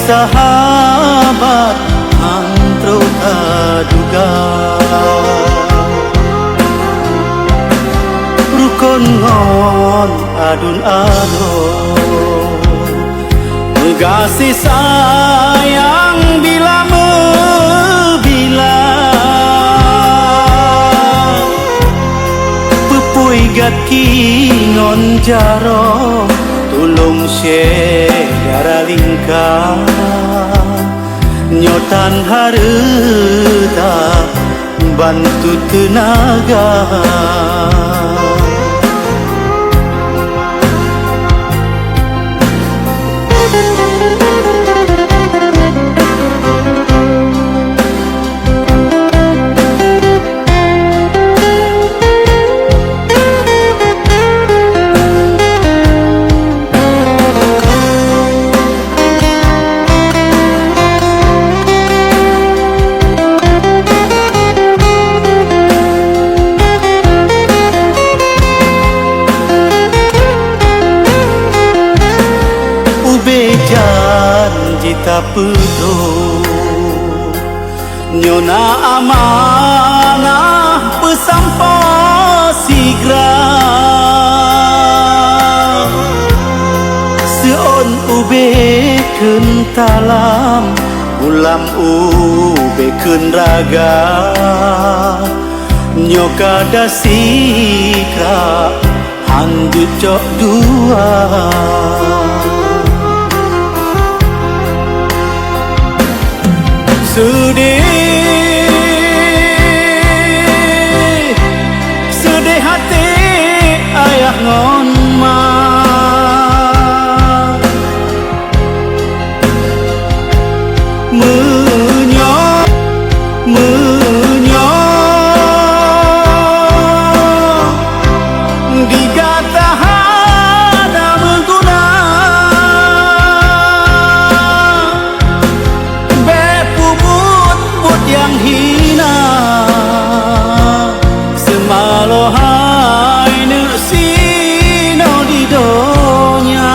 sahabat antro taduga rukun ngon adun-adun kasih sayang bila pepui gat kingon jaro tulung syedara lingkar nyotan harta bantu tenaga janji tak penuh nyona amanah pesampo sigra seon ube kentalam ulam ube ken raga nyoka dasikra handut cok dua sedih hati ayah ngon ma menyok digata hada mengguna yang hina semalohai sino di donya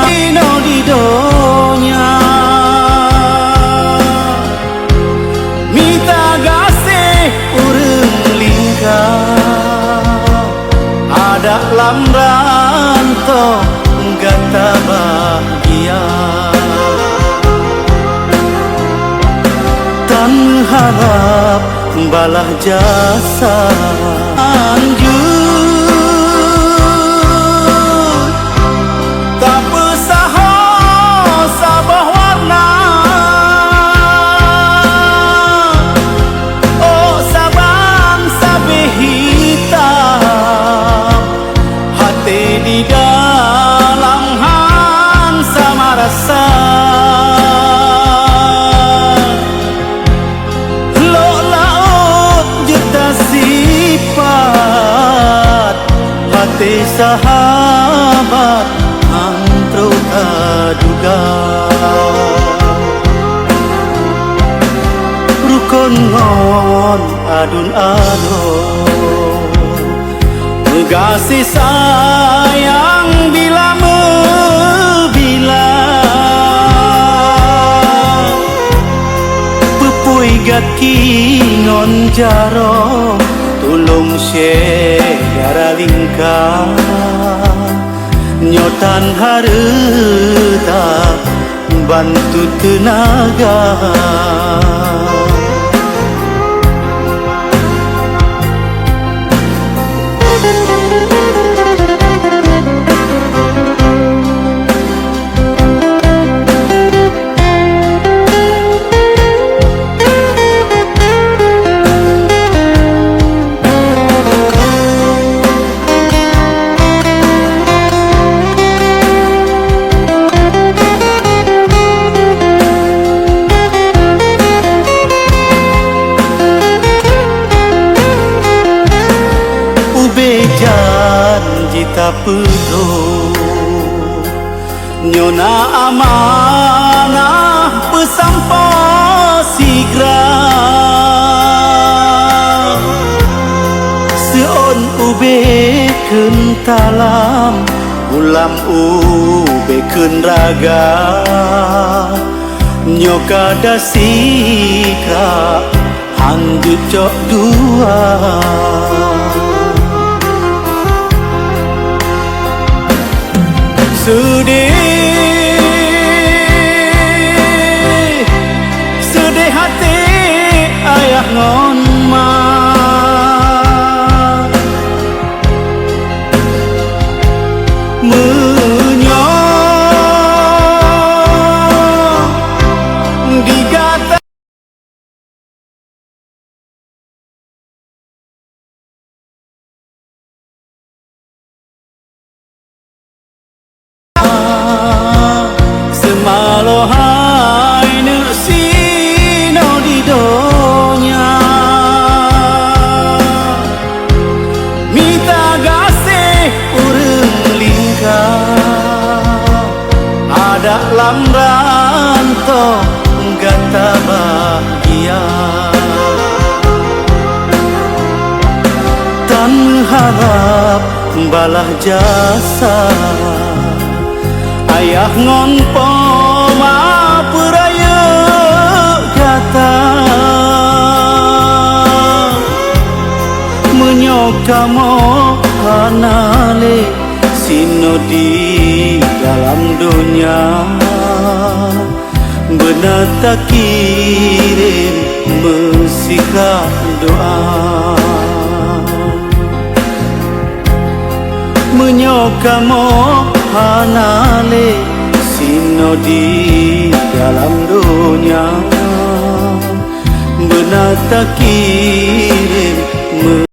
minta gasih urang lingkar ada lamran to gata bahagia harap balah jasa anjur tak pesaho sabah warna oh sabang sabe hitam hati di dalam han sama rasa hati sahabat antro taduga rukun ngon adun-adun kasih sayang bila pepui gat kingon jaro tulung syedara lingkar nyotan harta bantu tenaga janji tak penuh nyona amanah pesampo sigra seon ube kentalam ulam ube ken raga Nyokada sikra handu cok dua Sedih hati ayah ngon ma menyong digata Malohai nu sino di donya Mita gasih urang lingkar Ada lamran to gata bahagia Tan harap balah jasa Ayah ngon po ma puraya gata Menyokamo hanale sino di dalam dunia Benar tak kirim mesikap doa Menyokamo hanale sino di dalam dunia Benar tak kirim